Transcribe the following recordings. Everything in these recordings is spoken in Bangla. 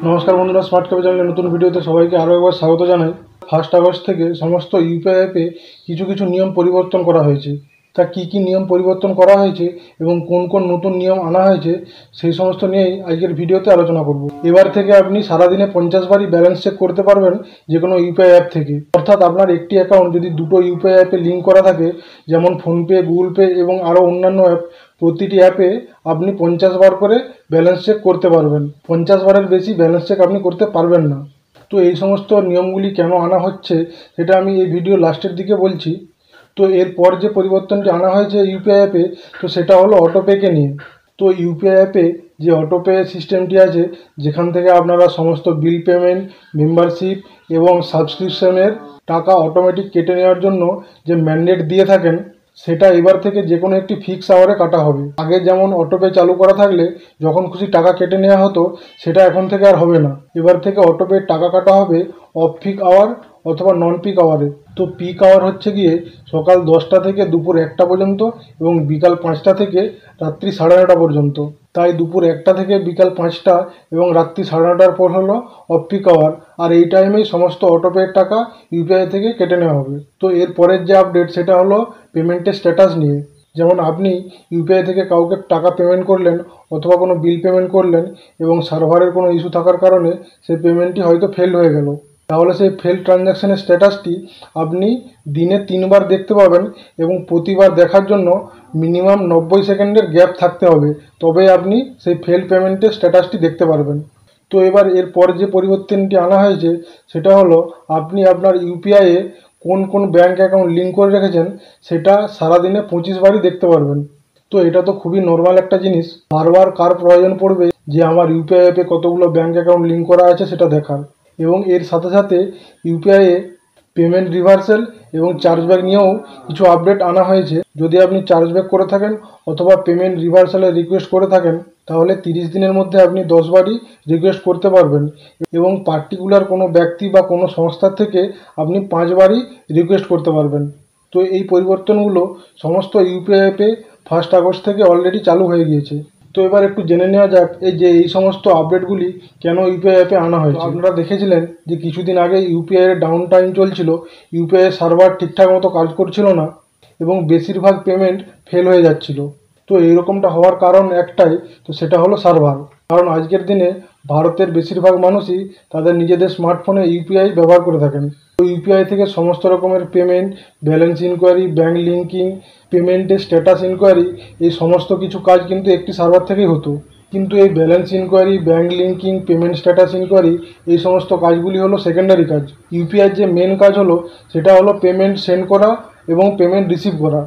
नमस्कार बंधुरा स्मार्ट कैफे चैनल नतून भिडियोते सबाइके आरो एकबार स्वागत जानाई। 1 আগস্ট থেকে समस्त यूपीआई অ্যাপে কিছু কিছু নিয়ম পরিবর্তন করা হয়েছে। তা কি নিয়ম পরিবর্তন করা হয়েছে এবং কোন কোন নতুন নিয়ম আনা হয়েছে সেই সমস্ত নিয়েই আজকের ভিডিওতে আলোচনা করব। এবার থেকে আপনি সারা দিনে 50 বারই ব্যালেন্স চেক করতে পারবেন যে কোনো ইউপিআই অ্যাপ থেকে। অর্থাৎ আপনার একটি অ্যাকাউন্ট যদি দুটো ইউপিআই অ্যাপে লিঙ্ক করা থাকে, যেমন ফোনপে, গুগল পে এবং আরও অন্যান্য অ্যাপ, প্রতিটি অ্যাপে আপনি 50 বার করে ব্যালেন্স চেক করতে পারবেন। 50 বারের বেশি ব্যালেন্স চেক আপনি করতে পারবেন না। তো এই সমস্ত নিয়মগুলি কেন আনা হচ্ছে সেটা আমি এই ভিডিও লাস্টের দিকে বলছি। তো এরপর যে পরিবর্তনটি আনা হয়েছে ইউপিআই অ্যাপে, তো সেটা হলো অটোপেকে নিয়ে। তো ইউপিআই অ্যাপে যে অটোপে সিস্টেমটি আছে, যেখান থেকে আপনারা সমস্ত বিল পেমেন্ট, মেম্বারশিপ এবং সাবস্ক্রিপশনের টাকা অটোমেটিক কেটে নেওয়ার জন্য যে ম্যান্ডেট দিয়ে থাকেন, সেটা এবার থেকে যে কোনো একটি ফিক্স আওয়ারে কাটা হবে। আগে যেমন অটোপে চালু করা থাকলে যখন খুশি টাকা কেটে নেওয়া হতো, সেটা এখন থেকে আর হবে না। এবার থেকে অটোপে টাকা কাটা হবে অফ পিক আওয়ার অথবা নন পিক আওয়ারে। তো পিক আওয়ার হচ্ছে গিয়ে সকাল 10টা থেকে দুপুর 1টা পর্যন্ত এবং বিকাল 5টা থেকে রাত্রি 9:30 পর্যন্ত। তাই দুপুর 1টা থেকে বিকাল 5টা এবং রাত্রি 9:30টার পর হলো অফ পিক আওয়ার। আর এই টাইমেই সমস্ত অটোপের টাকা ইউপিআই থেকে কেটে নেওয়া হবে। তো এর পরের যে আপডেট সেটা হলো পেমেন্টের স্ট্যাটাস নিয়ে। যেমন আপনি ইউপিআই থেকে কাউকে টাকা পেমেন্ট করলেন অথবা কোনো বিল পেমেন্ট করলেন এবং সার্ভারের কোনো ইস্যু থাকার কারণে সেই পেমেন্টটি হয়তো ফেল হয়ে গেল, তাহলে সেই ফেল ট্রানজ্যাকশানের স্ট্যাটাসটি আপনি দিনে 3 বার দেখতে পাবেন এবং প্রতিবার দেখার জন্য মিনিমাম 90 সেকেন্ডের গ্যাপ থাকতে হবে, তবেই আপনি সেই ফেল পেমেন্টের স্ট্যাটাসটি দেখতে পারবেন। তো এবার এরপর যে পরিবর্তনটি আনা হয়েছে সেটা হলো আপনি আপনার ইউপিআইয়ে কোন কোন ব্যাঙ্ক অ্যাকাউন্ট লিঙ্ক করে রেখেছেন সেটা সারাদিনে 25 বারই দেখতে পারবেন। তো এটা তো খুবই নর্মাল একটা জিনিস। বারবার কার প্রয়োজন পড়বে যে আমার ইউপিআই অ্যাপে কতগুলো ব্যাঙ্ক অ্যাকাউন্ট লিঙ্ক করা আছে সেটা দেখার। এবং এর সাথে সাথে ইউপিআইয়ে পেমেন্ট রিভার্সাল এবং চার্জব্যাক নিয়েও কিছু আপডেট আনা হয়েছে। যদি আপনি চার্জব্যাক করে থাকেন অথবা পেমেন্ট রিভার্সালের রিকোয়েস্ট করে থাকেন, তাহলে 30 দিনের মধ্যে আপনি 10 বারই রিকোয়েস্ট করতে পারবেন এবং পার্টিকুলার কোনো ব্যক্তি বা কোনো সংস্থার থেকে আপনি 5 বারই রিকোয়েস্ট করতে পারবেন। তো এই পরিবর্তনগুলো সমস্ত ইউপিআই অ্যাপে 1 আগস্ট থেকে অলরেডি চালু হয়ে গিয়েছে। তো এবার একটু জেনে নেওয়া যাক এই সমস্ত আপডেটগুলি কেন ইউপিআই অ্যাপে আনা হয়েছে। আপনারা দেখেছিলেন যে কিছুদিন আগে ইউপিআইয়ের ডাউন টাইম চলছিল, ইউপিআই সার্ভার ঠিকঠাক মতো কাজ করছিল না এবং বেশিরভাগ পেমেন্ট ফেল হয়ে যাচ্ছিল। তো এইরকমটা হওয়ার কারণ একটাই, তো সেটা হলো সার্ভার। কারণ আজকের দিনে ভারতের বেশিরভাগ মানুষই তাদের নিজেদের স্মার্টফোনে ইউপিআই ব্যবহার করে থাকেন। তো ইউপিআই থেকে সমস্ত রকমের payment, balance inquiry, bank linking, পেমেন্টের স্ট্যাটাস ইনকোয়ারি, এই সমস্ত কিছু কাজ কিন্তু একটি সার্ভার থেকেই হতো। কিন্তু এই balance inquiry, bank linking, payment status inquiry, এই সমস্ত কাজগুলি হলো সেকেন্ডারি কাজ। ইউপিআইয়ের যে মেন কাজ হলো সেটা হলো পেমেন্ট সেন্ড করা এবং পেমেন্ট রিসিভ করা।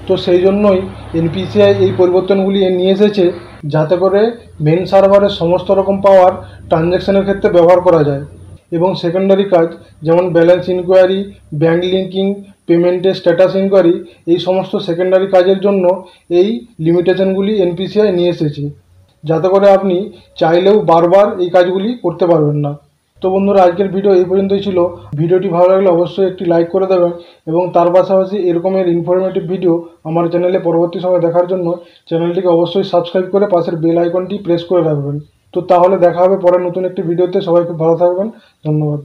তো সেই জন্যই এনপিসিআই এই পরিবর্তনগুলি নিয়ে এসেছে, যাতে করে মেন সার্ভারের সমস্ত রকম পাওয়ার ট্রানজ্যাকশানের ক্ষেত্রে ব্যবহার করা যায় এবং সেকেন্ডারি কাজ যেমন ব্যালেন্স ইনকোয়ারি, ব্যাঙ্ক লিঙ্কিং, পেমেন্টের স্ট্যাটাস ইনকোয়ারি, এই সমস্ত সেকেন্ডারি কাজের জন্য এই লিমিটেশনগুলি এনপিসিআই নিয়ে এসেছে, যাতে করে আপনি চাইলেও বারবার এই কাজগুলি করতে পারবেন না। তো বন্ধুরা, আজকের ভিডিও এই পর্যন্তই ছিল। ভিডিওটি ভালো লাগলে অবশ্যই একটি লাইক করে দেবেন এবং তার পাশাপাশি এরকমের ইনফরমেটিভ ভিডিও আমার চ্যানেলে পরবর্তী সময় দেখার জন্য চ্যানেলটিকে অবশ্যই সাবস্ক্রাইব করে পাশের বেল আইকনটি প্রেস করে রাখবেন। তো তাহলে দেখা হবে পরে নতুন একটি ভিডিওতে। সবাই খুব ভালো থাকবেন। ধন্যবাদ।